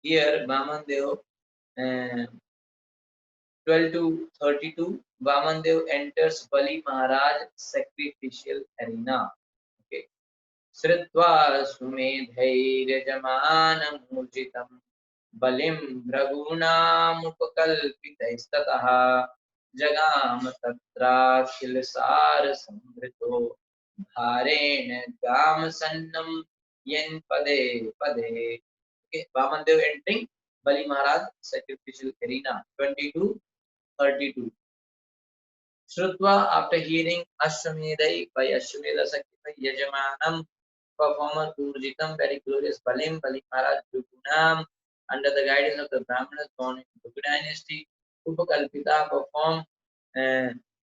Here, Vamanadeva, 12 to 32, Vamanadeva enters Bali Maharaj sacrificial arena. Okay. श्रुत्वा सुमेधैर्यजमानमूर्जितं बलिं भृगूणामुपकल्पितैस्ततः जगाम तत्राखिलसारसंवृतो भारेण गामसन्नं यन्पदे पदे. Okay, Vamandev entering Bali Maharaj sacrificial arena 22-32. Shrutva, after hearing Ashwamedai by Ashwamedha sacrifice Yajamanam performer Urjitam, very glorious Balim, Bali Maharaj Drugunam, under the guidance of the Brahmanas born in Drugu dynasty, Upakalpita performed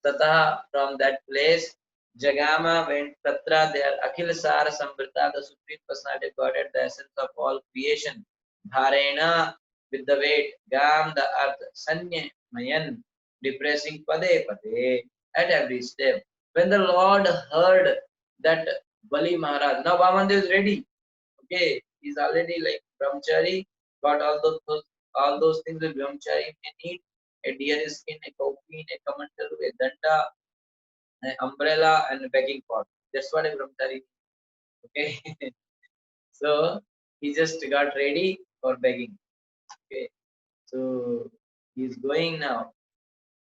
Tata from that place. Jagama went Tatra there, Akhil Sara Samvrita, the Supreme Personality of Godhead, the essence of all creation. Bharena, with the weight, Gam, the earth, Sanya, Mayan, depressing Pade Pade at every step. When the Lord heard that Bali Maharaj, now Vamandev is ready. Okay, he's already like brahmachari, got all those things that brahmachari may need: a deer skin, a kaupin, a kamandalu, a danda, an umbrella, and a begging pot. That's what a brahmachari needs. Okay, so he just got ready for begging. Okay, so he's going now.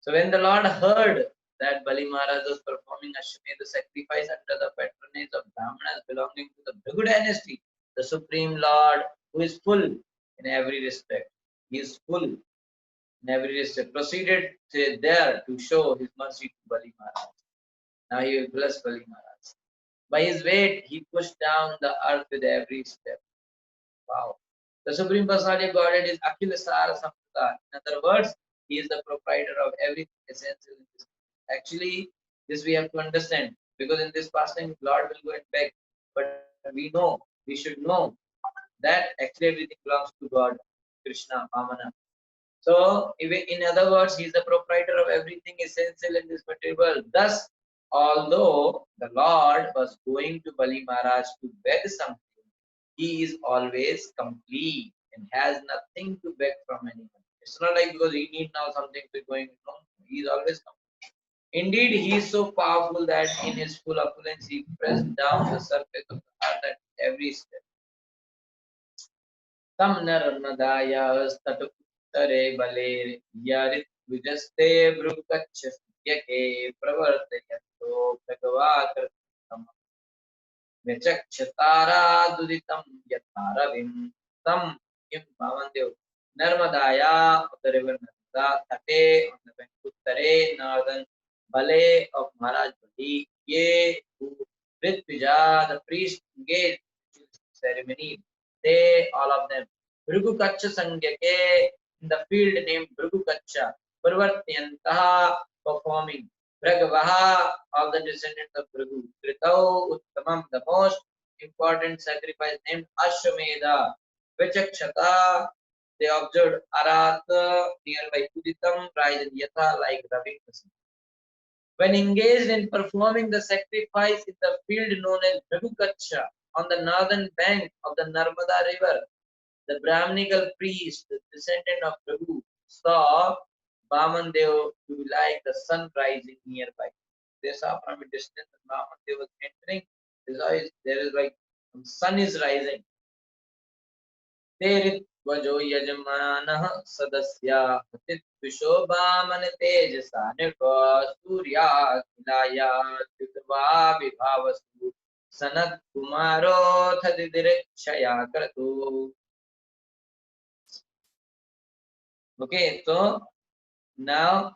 So when the Lord heard that Bali Maharaj was performing Ashwamedha sacrifice under the patronage of Brahmanas belonging to the Bhrigu dynasty, the Supreme Lord, who is full in every respect, he is full in every respect, proceeded there to show his mercy to Bali Maharaj. Now he will bless Bali Maharaj. By his weight, he pushed down the earth with every step. Wow. The Supreme Personality of Godhead is Akhila Sara Samprata. In other words, he is the proprietor of everything essential in this. Actually, this we have to understand, because in this pastime, Lord will go and beg. But we know, we should know that actually everything belongs to God, Krishna, Vamana. So, in other words, he is the proprietor of everything essential in this material world. Thus, although the Lord was going to Bali Maharaj to beg something, he is always complete and has nothing to beg from anyone. It's not like because he needs now something to going wrong. He is always complete. Indeed, he is so powerful that in his full opulence he pressed down the surface of the earth at every step. Tam narmadayastatuttare bale yarit vijaste brukachyasyake pravartayanto bhagavatam Vichakshataraduritam yataravim tam kim Vamandev Narmadaya of the river Narmada, Tate on the bank Uttare, northern Bale of Maharaj Bali, Ye who Ritvija, the priest engaged in ceremony, they all of them Bhrigu Kacha Sangyake in the field named Bhrigu Kacha, Parvatyantaha performing Bhragavaha of the descendants of Bhrigu, Kritau Uttamam, the most important sacrifice named Ashwamedha, Vichakshata, they observed Arata nearby Uditam, rise Yatha like rubbing the sun. When engaged in performing the sacrifice in the field known as Bhrigu on the northern bank of the Narmada river, the Brahminical priest, the descendant of Prabhu, saw Vamanadeva to be like the sun rising nearby. They saw from a distance that Vamanadeva was entering. There is like the sun is rising. Teritvajo yajamana sadasya Visobhaman tejasa nirva surya kilaya titva vibhavastu sanat kumaro thadidirikshaya kratu. Okay, so now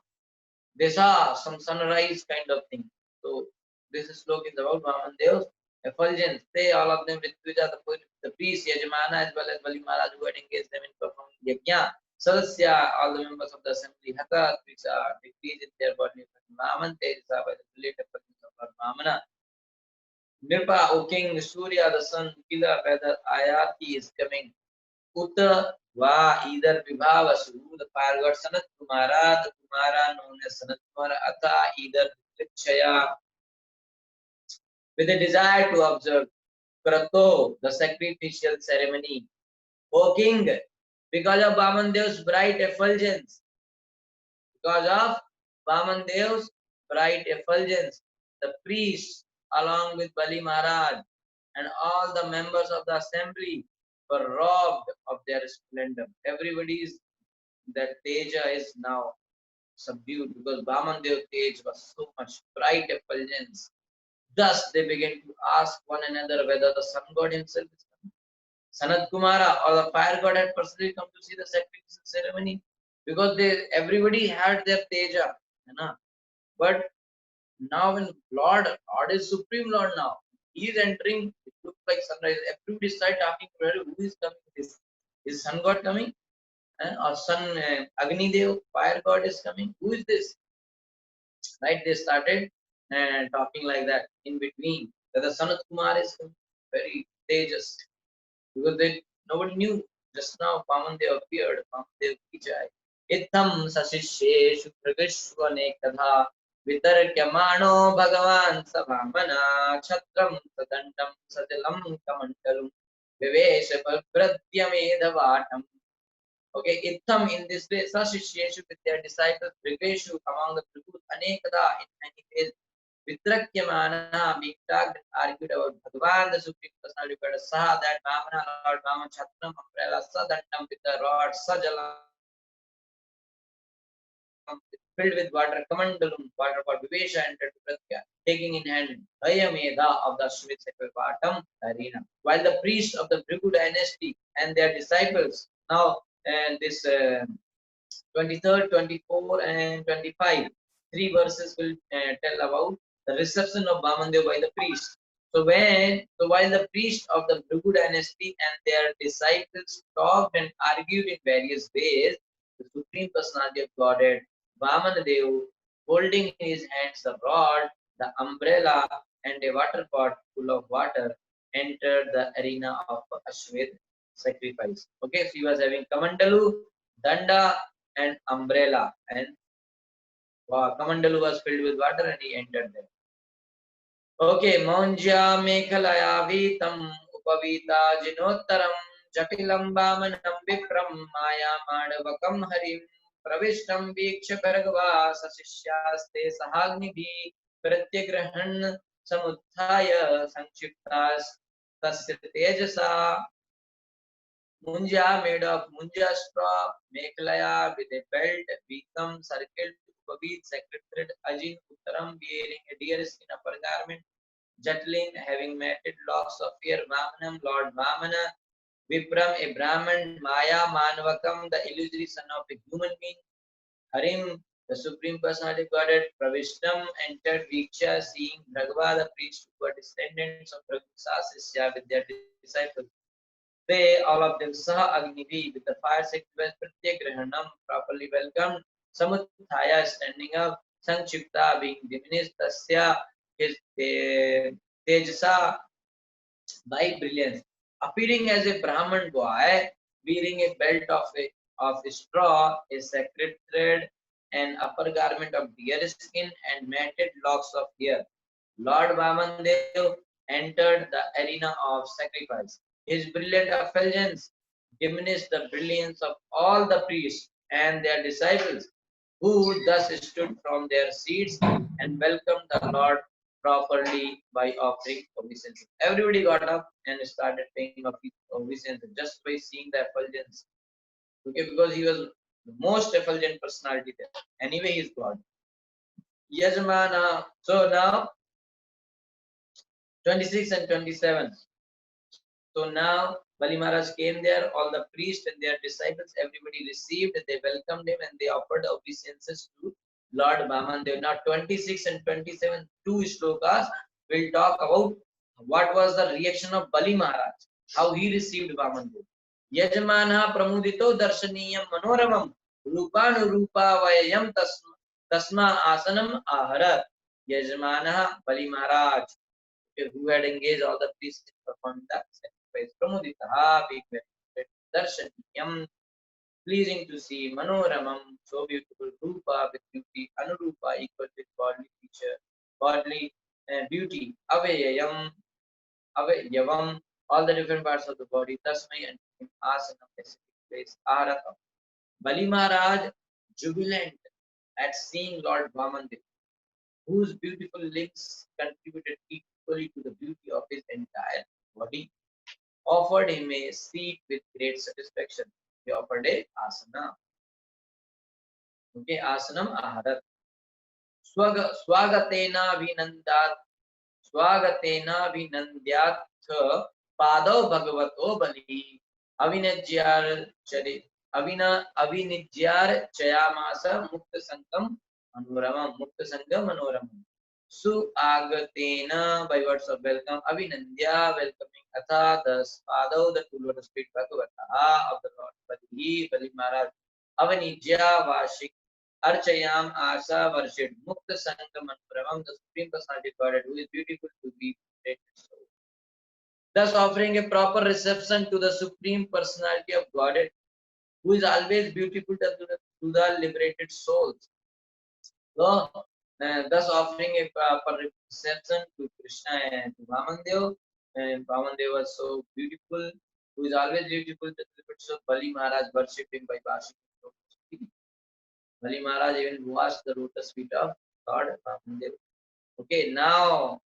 they saw some sunrise kind of thing. So this sloka is about Vamanadev's effulgence. They all of them Ritwija, the priest, Yajamana, as well as Bali Maharaj who had engaged them in performing Yajna. Sadasya, all the members of the assembly, Hatha, Tvisa, decrease in their body. Vaman Tejasa by the related presence of Lord Vamana. Nirpa, O King, Surya, the sun, Kila, whether Ayati is coming. Uta Va either Vibhavasu, the fire god Sanat Kumara, the Kumara known as Sanat Kumara, Atha either Trikshaya, with a desire to observe Krato, the sacrificial ceremony. O king, Because of Vamanadev's bright effulgence, because of Vamanadev's bright effulgence, the priests, along with Bali Maharaj and all the members of the assembly, were robbed of their splendor. Everybody's that teja is now subdued because Vamanadev's teja was so much bright effulgence. Thus they began to ask one another whether the sun god himself is coming. Sanat Kumara or the fire god had personally come to see the sacrificial ceremony because everybody had their teja. You know? But now when Lord is Supreme Lord now, he is entering, it looks like sunrise. Everybody start talking to her, who is coming? Is sun god coming? Or sun Agni Dev, fire god is coming? Who is this? Right? They started talking like that in between. That the Sanat Kumar is very tejas. Because nobody knew. Just now Vamandev appeared, Vamandev ki jai. Itham sasisheshu pragashvane katha vitarkyamano bhagavan savamana chatram sadantam satilam kamantalum vivesha pratyamedavatam. Okay, Itham in this way, sasisheshu with their disciples, Brigeshu among the Prabhu, Anekada in many ways, Vitrakyamana being talked and argued about Bhagavan, the Supreme Personality of God, Saha, that Vamana, Lord Vama, Chatram, umbrella, Sadantam with the rod, Sajalam, filled with water, Kamandalum, water for Vivesha, entered to Pratya, taking in hand Hayameda of the Ashwit Sakravatam arena. While the priests of the Bhrigu dynasty and their disciples, now and this 23rd, 24, and 25. Three verses will tell about the reception of Vamandev by the priest. So while the priests of the Bhrigu dynasty and their disciples talked and argued in various ways, the Supreme Personality of Godhead, Vamanadev, holding in his hands the rod, the umbrella, and a water pot full of water, entered the arena of Ashwed sacrifice. Okay, so he was having Kamandalu, Danda, and umbrella, and Kamandalu was filled with water and he entered there. Okay, Maunja Mekhalaya Vitam Upavita Jinottaram Jatilam Vamanam Vipram Maya Madavakam Harim Pravishtam Viksha Bhargava Sasishyaste Sahagnibhi Pratyagrahan Samuthaya Sanchiptas Tasya Tejasa. Munja made of munja straw, Mekhalaya with a belt, Vikam circled Upavit sacred thread, Ajin Uttaram wearing a deer skin upper garment, Jatlin having matted locks of hair, Vamanam, Lord Vamana, Vipram, a Brahman, Maya, Manvakam, the illusory son of a human being, Harim, the Supreme Personality of Godhead, Pravishtam, entered Viksha, seeing Bhagava, the priest who were descendants of Sasisya with their disciples. They, all of them, Saha Agnivi, with the fire sacrifice, Pratyagrahanam, properly welcomed, Samuthaya, standing up, Sanchipta, being diminished, Tasya, his Tejasa, by brilliance, appearing as a Brahman boy, wearing a belt of straw, a sacred thread, an upper garment of deer skin, and matted locks of hair. Lord Vamandev entered the arena of sacrifice. His brilliant effulgence diminished the brilliance of all the priests and their disciples, who thus stood from their seats and welcomed the Lord properly by offering obeisance. Everybody got up and started paying obeisance just by seeing the effulgence. Okay, because he was the most effulgent personality there. Anyway, he's God. Yajmana. So now 26 and 27. So now Bali Maharaj came there, all the priests and their disciples, everybody received, they welcomed him and they offered obeisances to Lord Vamandev. Now 26 and 27, two shlokas will talk about what was the reaction of Bali Maharaj, how he received Vamandev. Yajmana pramudito darshaniyam manoramam rupanurupa vayam tasma asanam aharat. Yajmana Bali Maharaj, who had engaged all the priests in performing that sacrifice. Pramuditaha, being very darshaniyam, pleasing to see, manoramam, so beautiful, rupa with beauty, anurupa equal with bodily feature, bodily beauty, avayayam, avayavam, all the different parts of the body, tasmai and asanam. place. Arata. Bali Maharaj, jubilant at seeing Lord Vamanadeva, whose beautiful limbs contributed equally to the beauty of his entire body, offered him a seat with great satisfaction. He offered a asana. Okay, asanam aharat. Swagatena vinandat. Swagatena vinandyat padau bhagavato bali. Avinajyar chari. Avinijyar chayamasa mukta sankam manoramam. Mukta sankam manoramam. Suagatena, by words of welcome, Avinandya, welcoming Katha, thus Padau, the two lotus feet Bhagavata of the Lord Bali Maharaj, Avanijya, Vashik, Archayam, Asa, Varshid, Mukta Sangha Manpuramam, the Supreme Personality of Godhead, who is beautiful to be created soul. Thus offering a proper reception to the Supreme Personality of Godhead, who is always beautiful to the liberated souls. So, thus offering a proper reception to Krishna and to Vamanadeva, and Vamanadeva was so beautiful, who is always beautiful. So Bali Maharaj worshipped him by washing his lotus feet. Bali Maharaj even washed the lotus feet of Lord Vamanadeva. Okay, now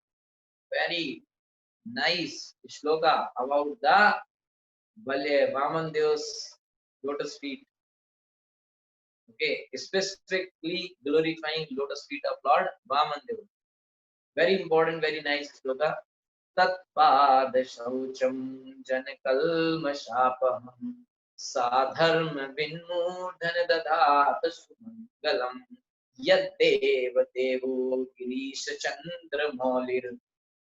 very nice shloka about the Vamadeva's lotus feet. Okay, specifically glorifying lotus feet of Lord Vamanadeva. Very important, very nice shloka. Tatpad shaucham janakalmashapaham sadharma vinmudhan dadat sumangalam yaddeva devo girisha chandra maulir.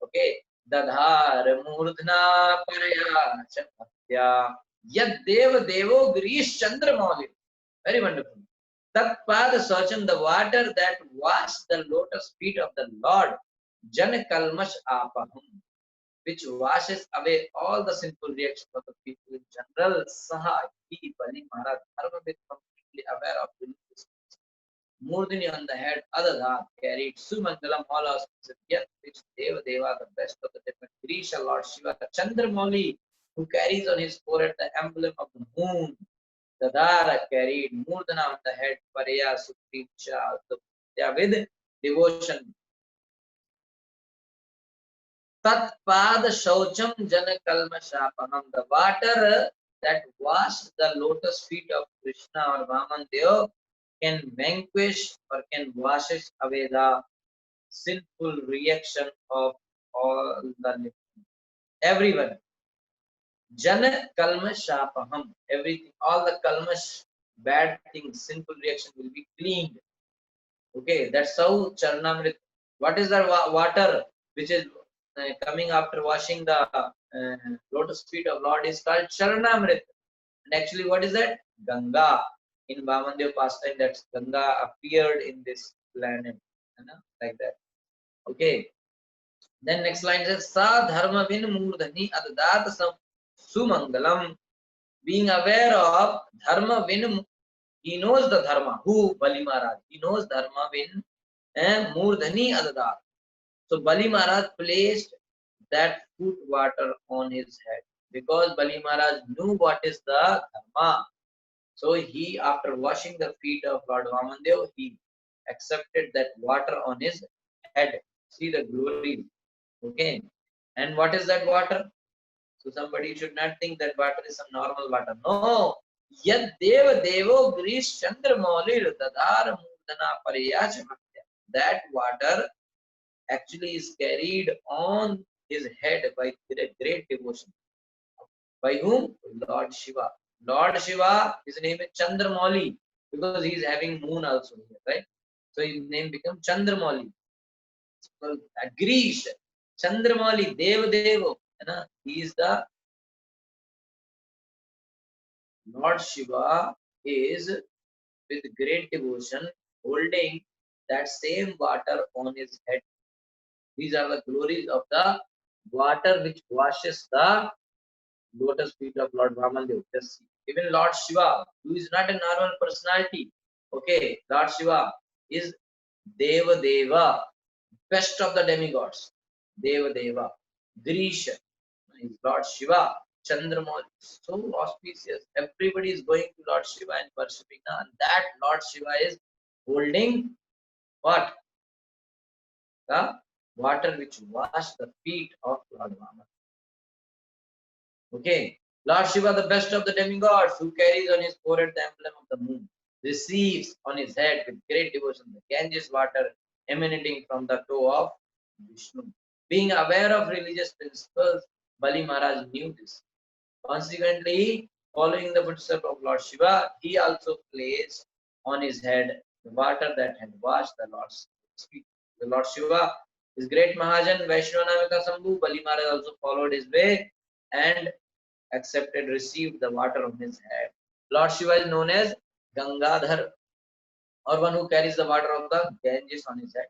Okay, dadhar murdhna paraya chapatya yaddeva devo girish chandra maulir. Very wonderful. Tatpad Sacham, the water that washed the lotus feet of the Lord, Jan Kalmash Apaham, which washes away all the sinful reactions of the people in general. Saha, he, Bali Maharaj, Dharmavit, completely aware of this. Murdini on the head, Adadha carried Sumangalam, all auspicious, yet which Deva Deva, the best of the different Grisha, Lord Shiva, Chandramauli, who carries on his forehead the emblem of the moon. Dadara carried Murdana on the head, Paraya Supreme Child, with devotion. Tatpad Shaucham Jana Kalma Shapaham, the water that washed the lotus feet of Krishna or Vamanadeva can vanquish or can wash away the sinful reaction of all the everyone. Jana Kalmashapaham. Everything, all the kalmash, bad things, sinful reaction will be cleaned. Okay, that's how Charnamrit. What is the water which is coming after washing the lotus feet of Lord is called Charnamrit. And actually, what is that? Ganga. In Vamanadeva pastime, that's Ganga appeared in this planet. You know, like that. Okay. Then next line says Sa Dharma Vin Murdhani Adadat Sumangalam. Being aware of Dharma Vin, he knows the Dharma. Who? Bali Maharaj. He knows Dharma Vin Murdhani Adadat. So Bali Maharaj placed that foot water on his head because Bali Maharaj knew what is the Dharma. So he, after washing the feet of Lord Vamanadeva, he accepted that water on his head. See the glory. Okay. And what is that water? So somebody should not think that water is some normal water. No. Yad deva devo grish chandramaulir dadar mudana pariyachakya. That water actually is carried on his head by great devotion. By whom? Lord Shiva. Lord Shiva, his name is Chandramauli because he is having moon also here, right? So his name becomes Chandramauli. So Grish, Chandramauli, Devo, he is the Lord Shiva is with great devotion holding that same water on his head. These are the glories of the water which washes the lotus feet of Lord Vamanadeva. Even Lord Shiva, who is not a normal personality, okay, Lord Shiva is Deva, best of the demigods. Deva, Grisha is Lord Shiva. Chandrama, so auspicious. Everybody is going to Lord Shiva and worshipping. And that Lord Shiva is holding what? The water which washed the feet of Lord Vaman. Okay. Lord Shiva, the best of the demigods, who carries on his forehead the emblem of the moon, receives on his head with great devotion the Ganges water emanating from the toe of Vishnu. Being aware of religious principles, Bali Maharaj knew this. Consequently, following the footsteps of Lord Shiva, he also placed on his head the water that had washed the Lord's feet. The Lord Shiva is great Mahajan, Vaishnava Sambhu. Bali Maharaj also followed his way and accepted, received the water on his head. Lord Shiva is known as Gangadhar, or one who carries the water of the Ganges on his head.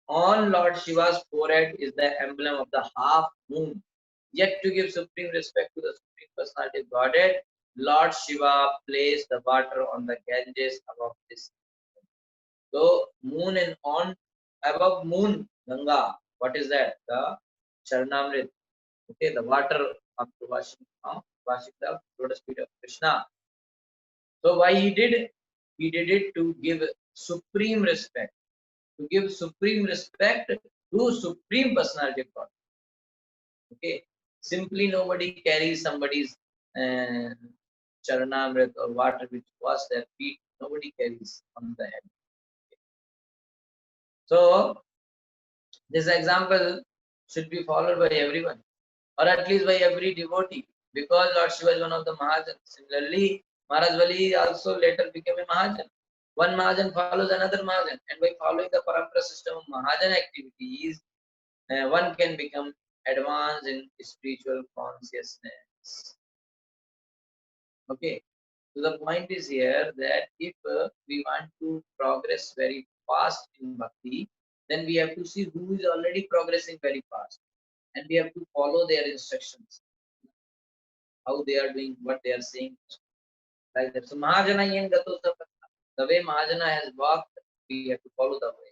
On Lord Shiva's forehead is the emblem of the half moon. Yet to give supreme respect to the Supreme Personality of Godhead, Lord Shiva placed the water on the Ganges above this. So moon and on above moon, Ganga. What is that? The Charnamrit. Okay, the water after washing the lotus feet of Krishna. So why he did? He did it to give supreme respect. To give supreme respect to Supreme Personality of God. Okay, simply nobody carries somebody's uh, charanamrit or water which wash their feet. Nobody carries on the head. So this example should be followed by everyone, or at least by every devotee, because Lord Shiva is one of the Mahajans. Similarly, Maharaj Bali also later became a Mahajan. One Mahajan follows another Mahajan, and by following the parampara system of Mahajan activities, one can become advanced in spiritual consciousness. Okay, so the point is here that if we want to progress very fast in bhakti, then we have to see who is already progressing very fast, and we have to follow their instructions, how they are doing, what they are saying, like that. So Mahajana yen gato sapata. The way Mahajana has walked, we have to follow the way.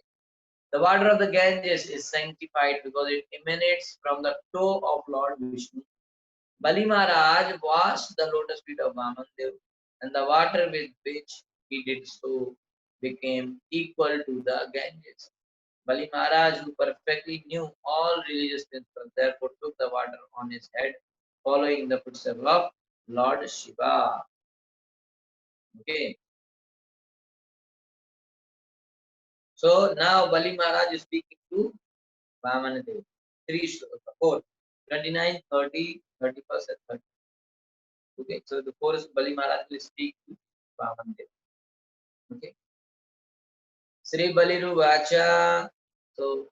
The water of the Ganges is sanctified because it emanates from the toe of Lord Vishnu. Bali Maharaj washed the lotus feet of Vamanadeva, and the water with which he did so became equal to the Ganges. Bali Maharaj, who perfectly knew all religious principles, therefore took the water on his head, following the footsteps of Lord Shiva. Okay. So now Bali Maharaj is speaking to Vamanadeva. 4, 29, 30, 31st, and 30. Okay, so the chorus Bali Maharaj will speak to Vamanadeva. Okay. Sri Baliruvacha. So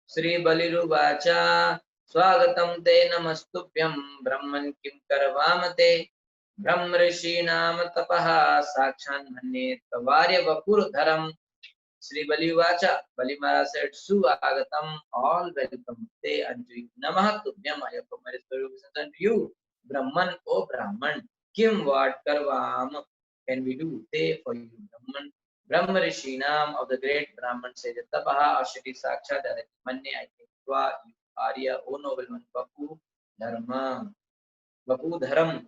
Sri Baliruvacha. Swagatam te namastubhyam Brahman kim karvamate Brahm Rishi Nama Tapaha Sakshan Manye Tavarya Vapur Dharam. Sri Balivacha, Bali Maharaj said, Suagatam, all welcome te unto you. Namaha Tubhyam, I offer my respects unto you. Brahman, O Brahman, Kim what karvam can we do? Te for you, Brahman. Brahma Rishinam of the great Brahman said, Tapaha Ashati Sakshat Manye, I think, Tva, Arya, O noble one, Vapu Dharma, Vapu Dharam,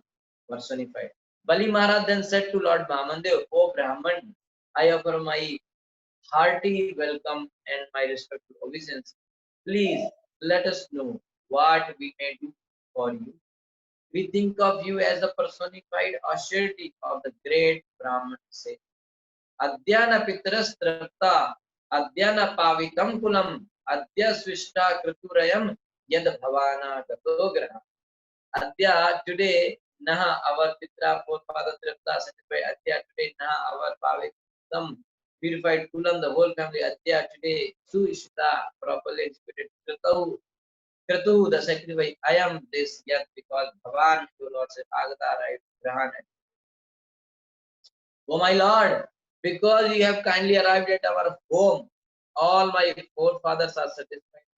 personified. Bali Maharaj then said to Lord Vamandev, O Brahman, I offer my hearty welcome and my respectful obeisance. Please let us know what we may do for you. We think of you as the personified authority of the great Brahman say. Adyana pitras trapta, adyana pavitam kulam, adya swishta kriturayam yad bhavana gatograha. Adya today, naha our pitra forefather trapta sanctified. Adya today, naha our pavitam purified kulam, the whole family. Adya today, suishta properly executed. Kratu, the sacrifice. I am this yet because Bhavan, your Lord said, Agata, right? Grahan. Oh my Lord, because you have kindly arrived at our home, all my forefathers are satisfied.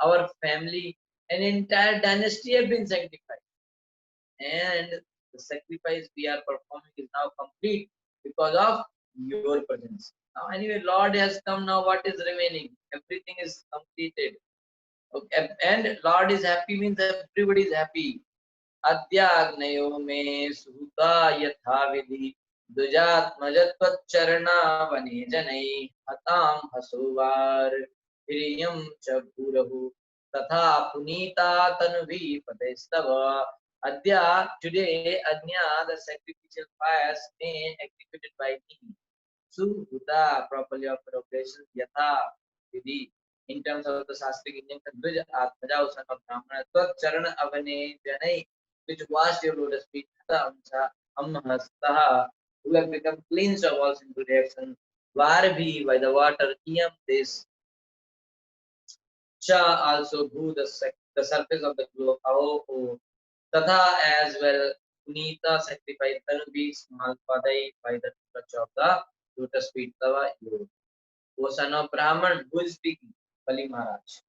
Our family, an entire dynasty have been sanctified. And the sacrifice we are performing is now complete because of your presence. Now, anyway, Lord has come now. What is remaining? Everything is completed. Okay, and Lord is happy means everybody is happy. Adhyagnayo me suhuta yatha vidhi dujatmajatvat vane janai hatam hasovar hiriyam cha bhurahu tatha punita tanvi padestava. Adya, today, Adnya, the sacrificial fires may executed by me. Suhuta, properly offered oblations, yatha, vidhi, in terms of the Shastric injunction, Dvij Atmaja, son of Brahmana, Twat Charana Avane Janai, which washed your lotus feet, Hata Amsa, Amhastaha, who have become cleansed of all sinful reactions, Varabhi, by the water, Iyam, this, Cha, also, Bhu, the surface of the globe, Aho, Tatha, as well, Punita, sacrificed, Tanubi, small Padai, by the touch of the lotus feet, Tava, you. O son of Brahman, who is speaking? Bali Maharaj.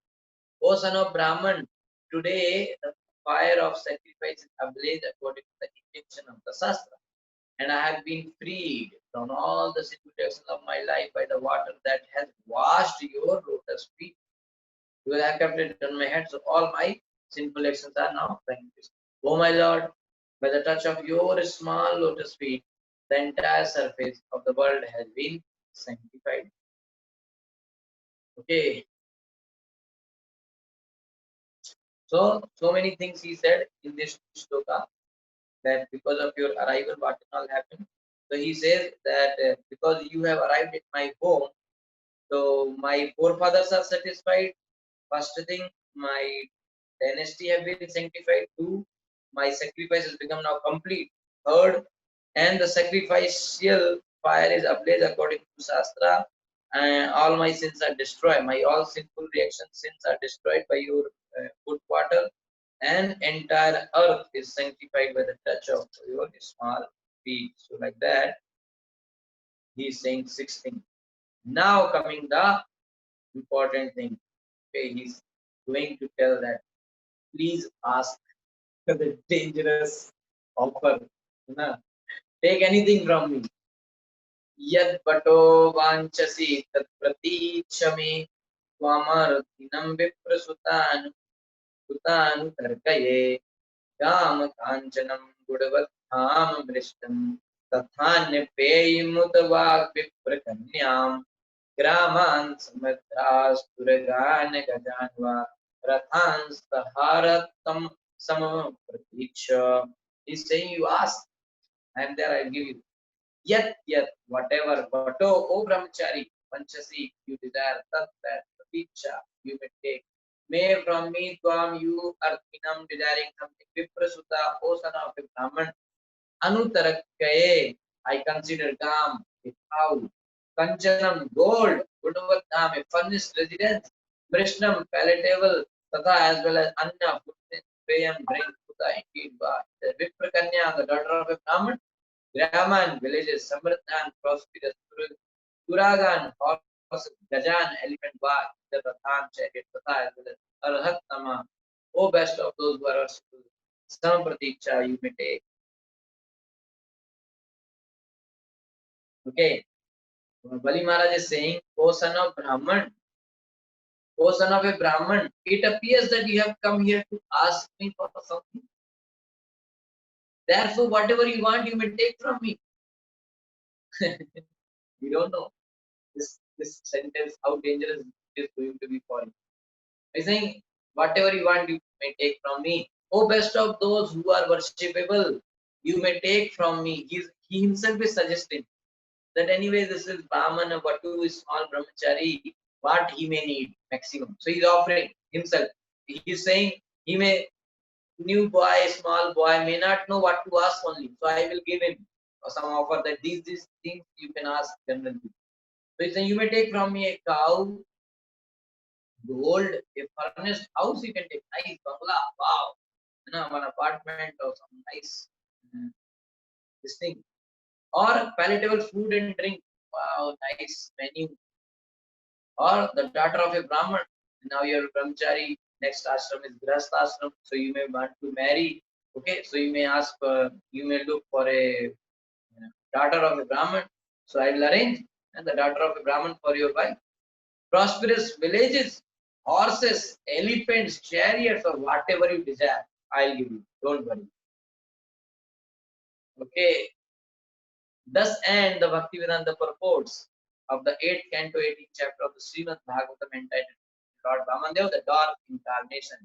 O son of Brahman, today the fire of sacrifice is ablaze according to the intention of the Shastra, and I have been freed from all the sinful actions of my life by the water that has washed your lotus feet. You have kept it on my head, so all my sinful actions are now vanquished. O my Lord, by the touch of your small lotus feet, the entire surface of the world has been sanctified. Okay, so many things he said in this shloka, that because of your arrival, what all happened. So he says that because you have arrived at my home, so my forefathers are satisfied. First thing, my dynasty have been sanctified. Two, my sacrifice has become now complete. Third, and the sacrificial fire is ablaze according to Shastra, and all my sins are destroyed. My all sinful reactions, sins are destroyed by your good water, and entire earth is sanctified by the touch of your small feet. So like that, he is saying 16. Now coming the important thing. Okay, he's going to tell that please ask the dangerous offer. Na? Take anything from me. Yad pato vanchasi tat pratīchami tvamartinam viprasutan sutan tarkaye काम कांचनम गुणवत्ताम मृष्टम तथान्य पेयमुत वाग् विप्रकन्याम ग्रामान समद्रास्तुरगान गजान्वा रथांस्तहारतम समम प्रतीक्षा. He's saying you ask, I am there, I'll give you. Yet, whatever, vato, O brahmachari, panchasi, you desire, tat, that, praticha, you may take. May from me, Twam, you, Arthinam, desiring something, Viprasuta, O son of a Brahman, Anutarakaye, I consider Gam, a cow, Kanchanam, gold, Gudavatam, a furnished residence, Vrishnam, palatable, Tatha, as well as Anna, food, Payam, drink, Puta, indeed, the Viprakanya, the daughter of a Brahman, Graman, villages, Samriddhan, prosperous, Turagan, horses, Gajan, elephant, Bag, the Rathan, chariot, Tatha, as well as Arhatama, O best of those who are worshipful, some praticha you may take. Okay, Bali Maharaj is saying, O son of Brahman, O son of a Brahman, it appears that you have come here to ask me for something. Therefore, whatever you want, you may take from me. We don't know this sentence, how dangerous it is going to be for you. He's saying, whatever you want, you may take from me. O best of those who are worshipable, you may take from me. He himself is suggesting that anyway, this is Brahmana, Vatu is small brahmachari, what he may need maximum. So he's offering himself. He's saying he may, new boy, small boy, may not know what to ask only. So I will give him some offer that these things you can ask generally. So he's saying, you may take from me a cow, gold, a furnished house, you can take nice bungalow, wow, one apartment or some nice this thing, or palatable food and drink, wow, nice menu, or the daughter of a Brahman. Now you're a brahmachari, next ashram is grahast ashram, so you may want to marry. Okay, so you may ask for, you may look for a daughter of a Brahman. So I will arrange and the daughter of a Brahman for your wife. Prosperous villages, horses, elephants, chariots, or whatever you desire, I'll give you. Don't worry. Okay. Thus end the Bhaktivedanta purports of the 8th canto, 18th chapter of the Srimad Bhagavatam entitled Lord Vamanadeva, the Dark Incarnation.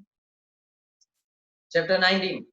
Chapter 19.